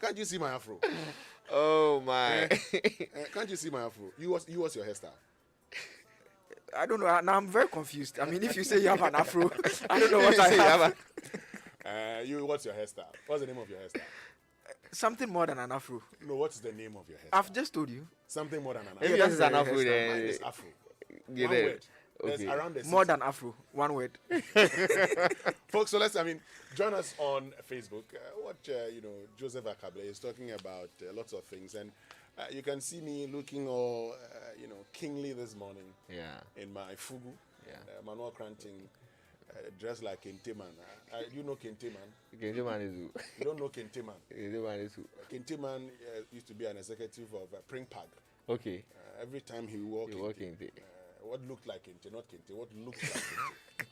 Can't you see my afro? Oh my. Can't you see my afro? You what's your hairstyle? I don't know. Now I'm very confused. I mean, if you say you have an afro, I don't know what I have. You what's your hairstyle? What's the name of your hairstyle? Something more than an afro. No, what's the name of your hairstyle? I've just told you. Something more than an If afro. yours is an afro, Mine then is afro. get One it. word. There's Okay. around the More city. than afro. One word. Folks, so join us on Facebook. Joseph Akable is talking about lots of things, and you can see me looking all, kingly this morning. Yeah. In my fugu. Yeah. Manuel Cranting, dressed like Kente Man. You know Kente Man? Kente Man is who? You don't know Kente Man? Kente Man is who? Kente Man used to be an executive of Pringpag. Okay. Every time he wore You work Kente. Kente. What looked like Kente, not Kente, what looked like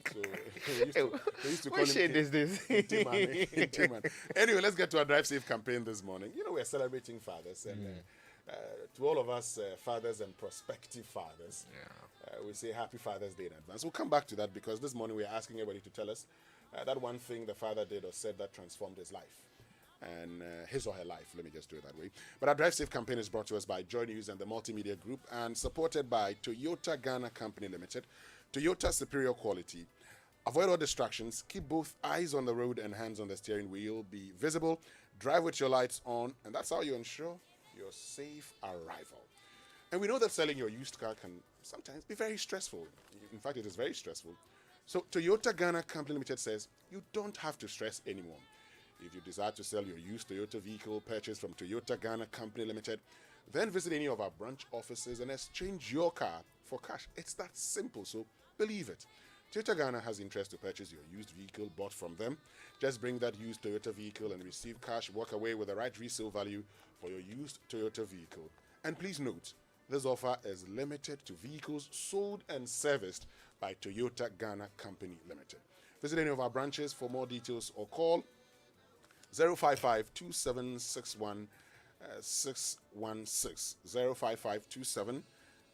Kente. So they used to call him What shade is this? Kente Man, Kente Man. Anyway, let's get to our Drive Safe campaign this morning. We're celebrating fathers, and to all of us fathers and prospective fathers, we say Happy Father's Day in advance. We'll come back to that because this morning we're asking everybody to tell us that one thing the father did or said that transformed his life. And his or her life, let me just do it that way. But our Drive Safe campaign is brought to us by Joy News and the Multimedia Group and supported by Toyota Ghana Company Limited. Toyota superior quality. Avoid all distractions. Keep both eyes on the road and hands on the steering wheel. Be visible. Drive with your lights on. And that's how you ensure your safe arrival. And we know that selling your used car can sometimes be very stressful. In fact, it is very stressful. So Toyota Ghana Company Limited says you don't have to stress anymore. If you desire to sell your used Toyota vehicle purchased from Toyota Ghana Company Limited, then visit any of our branch offices and exchange your car for cash. It's that simple, so believe it. Toyota Ghana has interest to purchase your used vehicle bought from them. Just bring that used Toyota vehicle and receive cash. Walk away with the right resale value for your used Toyota vehicle. And please note, this offer is limited to vehicles sold and serviced by Toyota Ghana Company Limited. Visit any of our branches for more details or call 055-2761-616,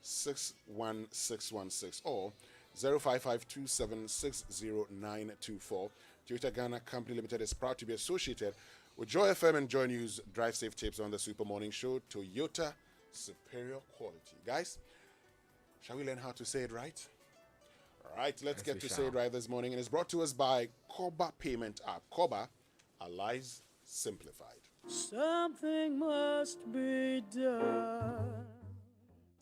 055-2761-616 or 055-2760-924. Toyota Ghana Company Limited is proud to be associated with Joy FM and Joy News Drive Safe Tips on the Super Morning Show. Toyota superior quality. Guys, shall we learn how to say it right? All right, let's get to say it right this morning. And it's brought to us by Koba Payment App. Koba, our lives simplified. Something must be done.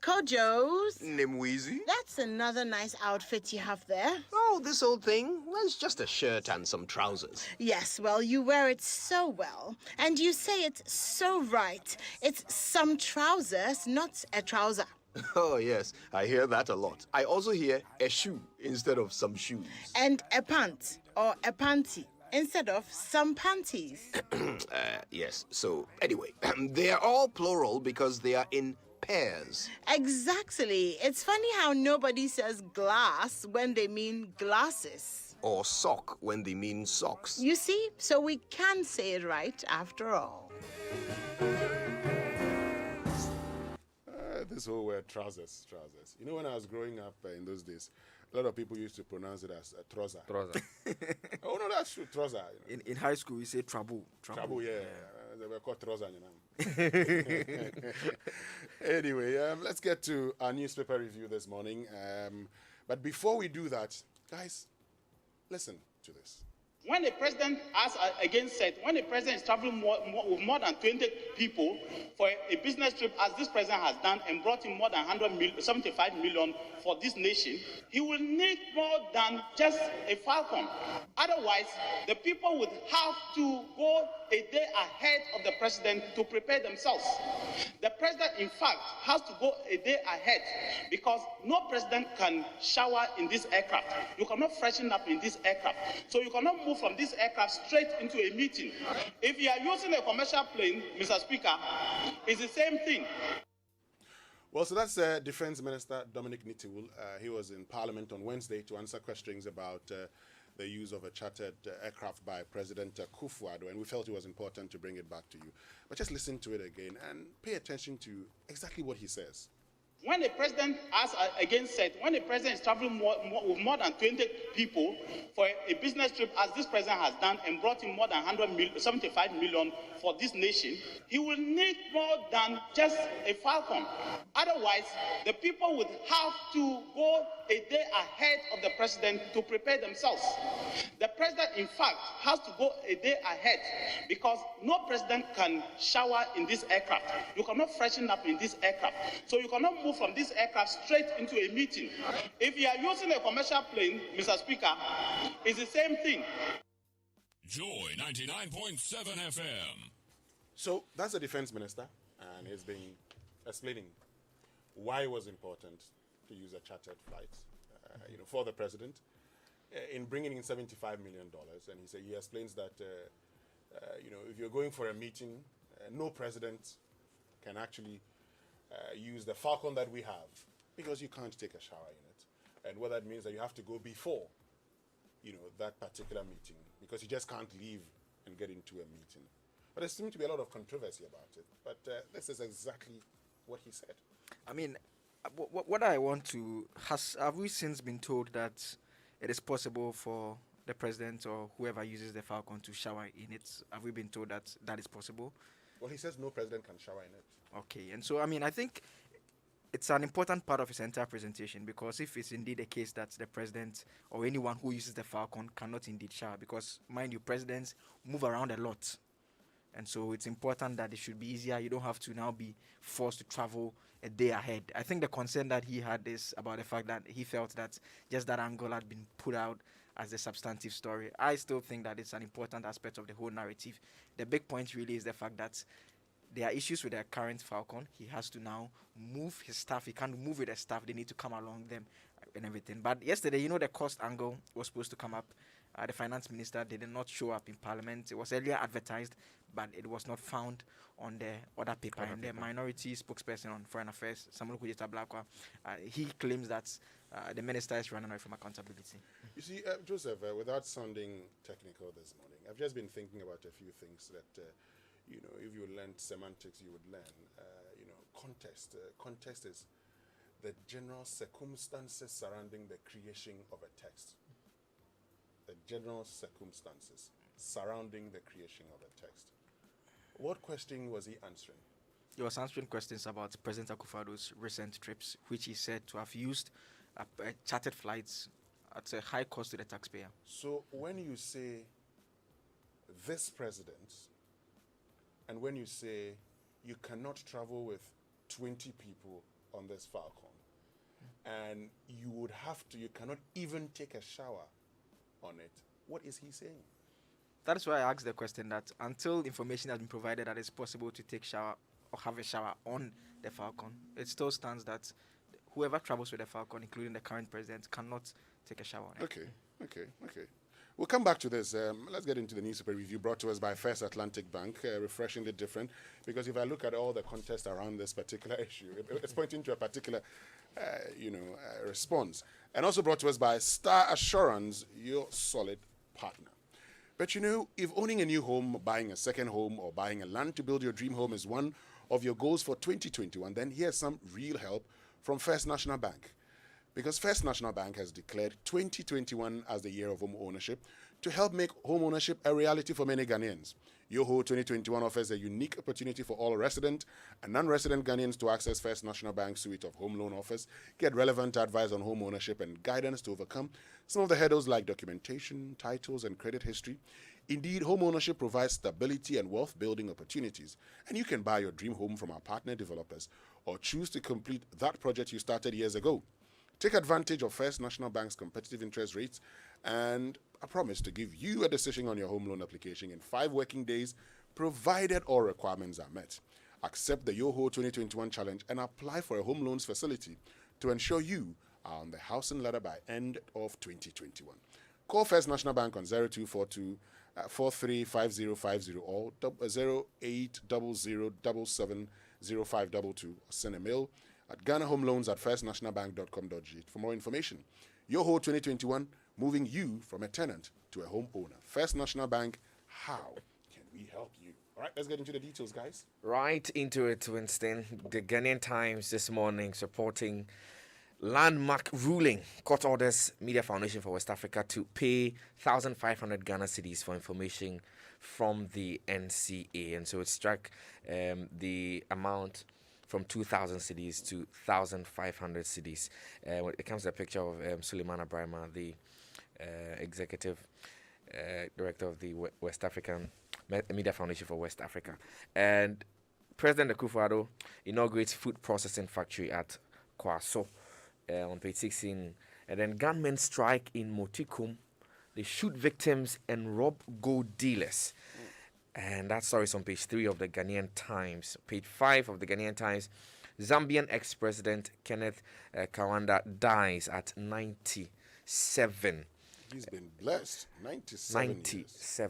Kojo's. Nimweezy? That's another nice outfit you have there. Oh, this old thing? Well, it's just a shirt and some trousers. Yes, well, you wear it so well. And you say it so right. It's some trousers, not a trouser. Oh, yes, I hear that a lot. I also hear a shoe instead of some shoes. And a pant or a panty instead of some panties. Yes, so anyway, they are all plural because they are in pairs. Exactly. It's funny how nobody says glass when they mean glasses. Or sock when they mean socks. You see? So we can say it right after all. This whole word trousers. When I was growing up in those days, a lot of people used to pronounce it as trouser. Trouser. Oh no, that's true, trouser. In high school, we say trouble. Trouble, yeah. They were called trouser. Anyway, let's get to our newspaper review this morning. But before we do that, guys, listen to this. When the president, as again said, when the president is traveling with more than 20 people for a business trip, as this president has done, and brought in more than 75 million for this nation, he will need more than just a falcon. Otherwise, the people would have to go a day ahead of the president to prepare themselves. The president, in fact, has to go a day ahead because no president can shower in this aircraft. You cannot freshen up in this aircraft. So you cannot move from this aircraft straight into a meeting. If you are using a commercial plane, Mr. Speaker, it's the same thing. Well, so that's Defense Minister Dominic Nitiwul. He was in Parliament on Wednesday to answer questions about the use of a chartered aircraft by President Kufuor, and we felt it was important to bring it back to you. But just listen to it again and pay attention to exactly what he says. When the president, as again said, when the president is traveling with more than 20 people for a business trip, as this president has done, and brought in more than 75 million for this nation, he will need more than just a Falcon. Otherwise, the people would have to go a day ahead of the president to prepare themselves. The president, in fact, has to go a day ahead because no president can shower in this aircraft. You cannot freshen up in this aircraft. So you cannot move from this aircraft straight into a meeting. If you are using a commercial plane, Mr. Speaker, it's the same thing. Joy 99.7 FM. So that's the defense minister, and he's been explaining why it was important to use a chartered flight, for the president in bringing in $75 million. And he explains that, if you're going for a meeting, no president can actually use the Falcon that we have because you can't take a shower in it. And what that means that you have to go before, that particular meeting because you just can't leave and get into a meeting. But there seems to be a lot of controversy about it. But this is exactly what he said. I mean, what I want to... Have we since been told that it is possible for the president or whoever uses the Falcon to shower in it? Have we been told that that is possible? Well, he says no president can shower in it. Okay, and so, I think it's an important part of his entire presentation because if it's indeed a case that the president or anyone who uses the Falcon cannot indeed shower, because, mind you, presidents move around a lot. And so it's important that it should be easier. You don't have to now be forced to travel a day ahead. I think the concern that he had is about the fact that he felt that just that angle had been put out as a substantive story. I still think that it's an important aspect of the whole narrative. The big point really is the fact that there are issues with the current Falcon. He has to now move his staff. He can't move with the staff. They need to come along them and everything. But yesterday, the cost angle was supposed to come up. The finance minister did not show up in parliament. It was earlier advertised, but it was not found on the other paper. And the minority spokesperson on foreign affairs, Samuel Kujeta Blakwa, he claims that the minister is running away from accountability. You see, Joseph, without sounding technical this morning, I've just been thinking about a few things that, if you learned semantics, you would learn. Context is the general circumstances surrounding the creation of a text. The general circumstances surrounding the creation of a text. What question was he answering? He was answering questions about President Akufo-Addo's recent trips, which he said to have used chartered flights at a high cost to the taxpayer. So when you say this president, and when you say you cannot travel with 20 people on this Falcon, and you cannot even take a shower on it, what is he saying? That is why I asked the question that until information has been provided that it's possible to take shower or have a shower on the Falcon, it still stands that whoever travels with the Falcon, including the current president, cannot take a shower on it. Okay. We'll come back to this. Let's get into the newspaper review brought to us by First Atlantic Bank, refreshingly different, because if I look at all the context around this particular issue, it's pointing to a particular, response. And also brought to us by Star Assurance, your solid partner. But if owning a new home, buying a second home, or buying a land to build your dream home is one of your goals for 2021, then here's some real help from First National Bank. Because First National Bank has declared 2021 as the year of home ownership to help make home ownership a reality for many Ghanaians. Yoho 2021 offers a unique opportunity for all resident and non-resident Ghanaians to access First National Bank's suite of home loan offers, get relevant advice on home ownership and guidance to overcome some of the hurdles like documentation, titles, and credit history. Indeed, home ownership provides stability and wealth-building opportunities, and you can buy your dream home from our partner developers or choose to complete that project you started years ago. Take advantage of First National Bank's competitive interest rates and a promise to give you a decision on your home loan application in 5 working days, provided all requirements are met. Accept the Yoho 2021 challenge and apply for a home loans facility to ensure you are on the housing ladder by end of 2021. Call First National Bank on 0242 435050 or 0800770522 or send a mail at GhanaHomeLoans@firstnationalbank.com.g for more information. Yoho 2021, moving you from a tenant to a homeowner. First National Bank, how can we help you? All right, let's get into the details, guys. Right into it, Winston. The Ghanaian Times this morning supporting landmark ruling. Court orders Media Foundation for West Africa to pay 1,500 Ghana cedis for information from the NCA. And so it struck the amount from 2,000 cedis to 1,500 cedis. When it comes to a picture of Suleiman Abrahama, the executive director of the West African Media Foundation for West Africa. And President Akufo-Addo inaugurates food processing factory at Kwaso on page 16. And then gunmen strike in Motikum. They shoot victims and rob gold dealers. And that story is on page 3 of the Ghanaian Times. Page 5 of the Ghanaian Times, Zambian ex-president Kenneth Kaunda dies at 97. He's been blessed. 97 years.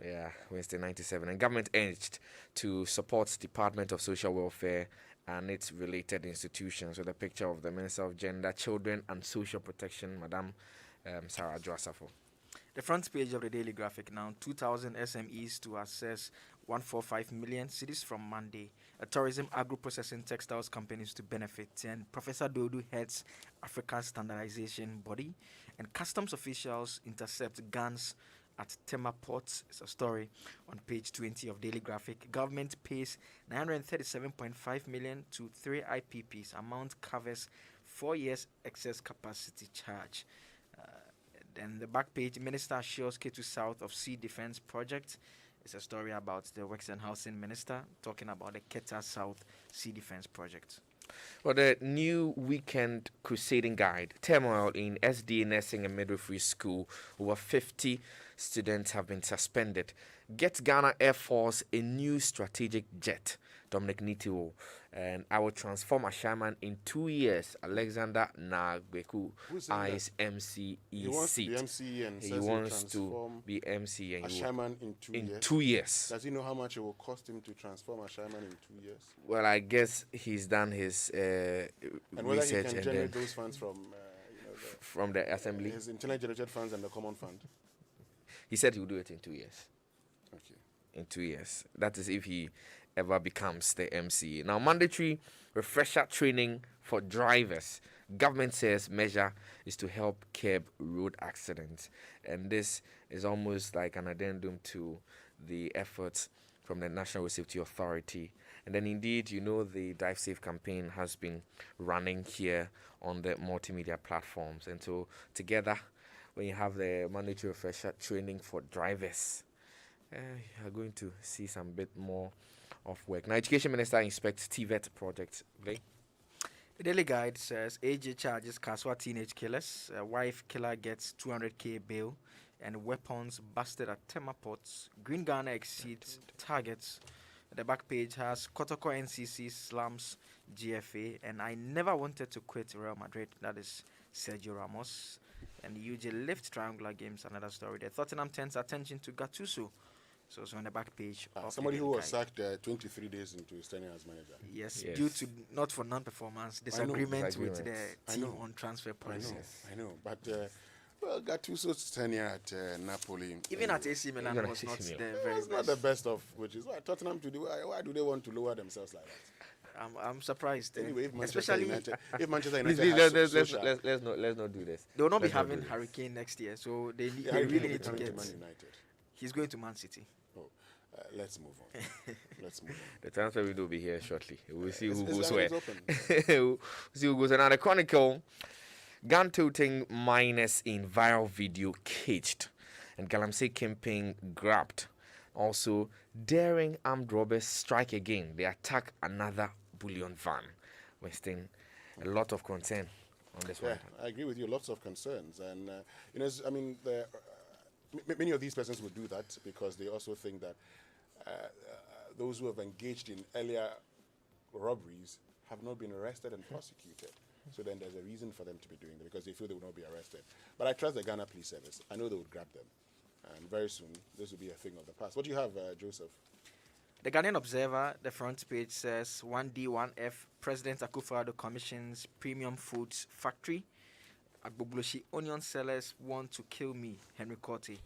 Yeah, Wednesday 97. And government urged to support Department of Social Welfare and its related institutions, with a picture of the Minister of Gender, Children and Social Protection, Madam Sarah Joasafo. The front page of the Daily Graphic now, 2,000 SMEs to assess 145 million cedis from Monday. A tourism, agro-processing, textiles companies to benefit. And Professor Dodu heads African standardization body. And customs officials intercept guns at Tema ports. It's a story on page 20 of Daily Graphic. Government pays 937.5 million to 3 IPPs. Amount covers 4 years excess capacity charge. Then the back page, Minister assures K2 South of Sea Defense Project. It's a story about the Works and Housing Minister talking about the Keta South Sea Defense Project. Well, the new weekend crusading guide, turmoil in SDA Nursing and Midwifery School. Over 50 students have been suspended. Get Ghana Air Force a new strategic jet. Dominic Nitiwo. And I will transform Ashaman in 2 years. Alexander Nagbeku eyes MCE He wants to seat. be MCE and He says wants he'll to transform be MC and Ashaman in 2 in years. 2 years. Does he know how much it will cost him to transform Ashaman in 2 years? Well, I guess he's done his And whether he research can and generate then those funds from from the assembly. his internally generated funds and the common fund. He said he'll do it in 2 years. Okay. In 2 years. That is if he ever becomes the MC. Now, mandatory refresher training for drivers. Government says measure is to help curb road accidents. And this is almost like an addendum to the efforts from the National Road Safety Authority. And then indeed, you know, the Drive Safe campaign has been running here on the multimedia platforms. And so together, when you have the mandatory refresher training for drivers, you're going to see some bit more of work. Now, Education Minister inspects TVET project. Okay? The Daily Guide says AJ charges Kaswa teenage killers. A wife killer gets 200k bail. And weapons busted at Tema ports. Green Ghana exceeds targets. The back page has Kotoko NCC slams GFA. And I never wanted to quit Real Madrid. That is Sergio Ramos. And UJ lift triangular games. Another story. The Tottenham turns attention to Gattuso. So it's on the back page. Of Somebody the who Daily was Guide. sacked 23 days into his tenure as manager. Yes, Yes. due to not for non-performance, disagreement with the I team know. on transfer policy. I know. But, well, Gattuso's tenure at Napoli. Even at AC Milan Even at was AC not Milan. the very it's not best. the best of which is why Tottenham to do. Why do they want to lower themselves like that? I'm surprised. Anyway, if Manchester Especially United, if Manchester Please, United please, has social, let's not do this. they will not be Let's not having do this. Hurricane next year, so they yeah, they Harry really Kane need to coming get. Man United. He's going to Man City. Oh, let's move on. Let's move on. The transfer window will be here shortly. We'll see who It's- goes it's where. open. We'll see who goes where. Now, the Chronicle, gun toting miners in viral video caged. And Galamsey campaign grabbed. Also, daring armed robbers strike again. They attack another bullion van. Wasting a lot of concern on this Yeah, one. I agree with you. Lots of concerns, and you know, I mean, many of these persons would do that because they also think that those who have engaged in earlier robberies have not been arrested and prosecuted. So then there's a reason for them to be doing it because they feel they will not be arrested. But I trust the Ghana Police Service. I know they would grab them, and very soon this will be a thing of the past. What do you have, Joseph? The Ghanaian Observer, the front page says 1D1F, President Akufo-Addo commissions premium foods factory. Agbogloshi onion sellers want to kill me, Henry Corti.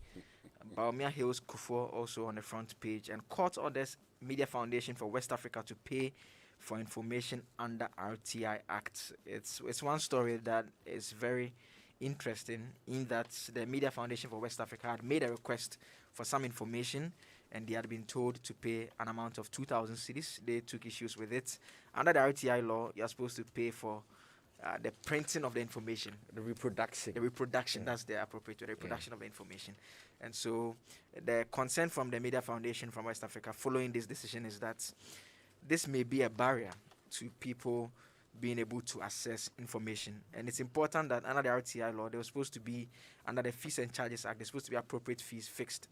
Baumia Hills Kufuor also on the front page, and court orders Media Foundation for West Africa to pay for information under RTI Act. It's one story that is very interesting in that the Media Foundation for West Africa had made a request for some information, and they had been told to pay an amount of 2,000 cedis. They took issues with it. Under the RTI law, you're supposed to pay for the printing of the information. The reproduction. The reproduction, that's the appropriate word, the reproduction of the information. And so the concern from the Media Foundation from West Africa following this decision is that this may be a barrier to people being able to access information. And it's important that under the RTI law, they were supposed to be, under the Fees and Charges Act, there's supposed to be appropriate fees fixed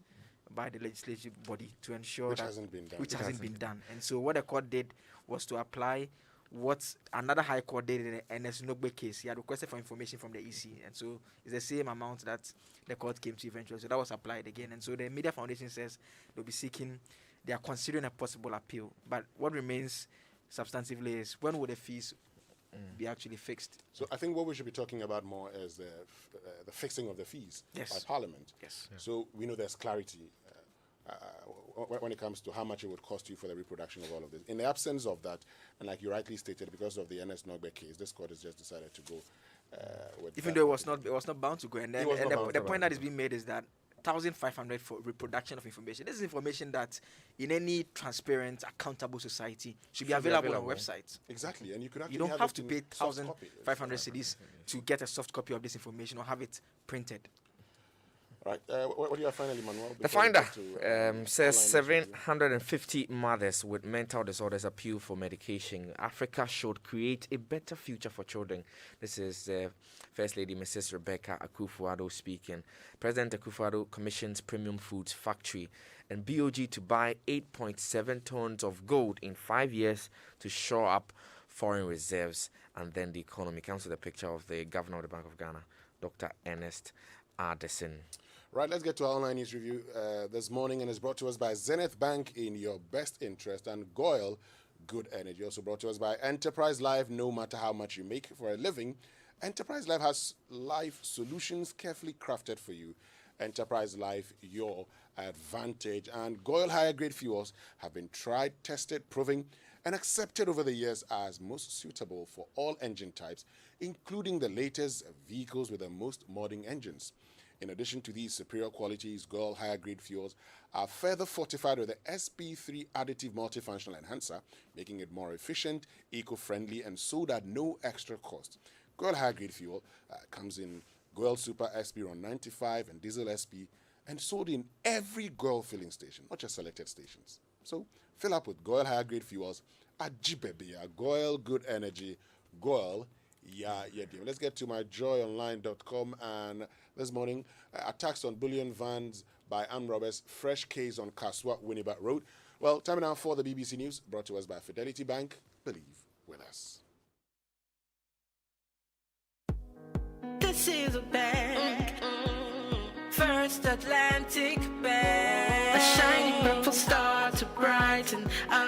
by the legislative body to ensure Which that hasn't been done. which hasn't been done. And so what the court did was to apply what another high court did in the Ernest Nogbe case. He had requested for information from the EC, and so it's the same amount that the court came to eventually. So that was applied again. And so the Media Foundation says they'll be seeking, they are considering a possible appeal. But what remains substantively is, when will the fees be actually fixed? So I think what we should be talking about more is the fixing of the fees by Parliament. Yes. So we know there's clarity when it comes to how much it would cost you for the reproduction of all of this. In the absence of that, and like you rightly stated, because of the Ernest Nogbe case, this court has just decided to go with even that. though it was not bound to go. And then was not bound the to point go. that is being made is that 1,500 for reproduction of information. This is information that in any transparent, accountable society should be available on websites. Exactly, and you could actually You don't have to it pay in soft copy. 1,500 cedis to get a soft copy of this information or have it printed. Right. What do you have finally, Manuel? The before we finder get to, says online interview? 750 mothers with mental disorders appeal for medication. Africa should create a better future for children. This is First Lady Mrs. Rebecca Akufo-Addo speaking. President Akufo-Addo commissions Premium Foods Factory and BOG to buy 8.7 tons of gold in 5 years to shore up foreign reserves and then the economy. Comes with a picture of the Governor of the Bank of Ghana, Dr. Ernest Addison. Right, let's get to our online news review this morning, and it's brought to us by Zenith Bank in your best interest and Goyle Good Energy. Also brought to us by Enterprise Life. No matter how much you make for a living, Enterprise Life has life solutions carefully crafted for you. Enterprise Life, your advantage. And Goyle higher grade fuels have been tried, tested, proven, and accepted over the years as most suitable for all engine types, including the latest vehicles with the most modern engines. In addition to these superior qualities, Goyle higher grade fuels are further fortified with the SP3 additive multifunctional enhancer, making it more efficient, eco-friendly, and sold at no extra cost. Goyle higher grade fuel comes in Goyle Super SP Ron 95 and Diesel SP, and sold in every Goyle filling station, not just selected stations. So fill up with Goyle higher grade fuels at Jibebia, Goyle Good Energy, Goyle. Yeah, dear. Let's get to myjoyonline.com. And this morning, attacks on bullion vans by armed robbers, fresh case on Kaswa Winneba Road. Well, time now for the BBC News, brought to us by Fidelity Bank. Believe with us. This is a bank, First Atlantic Bank, a shiny purple star to brighten our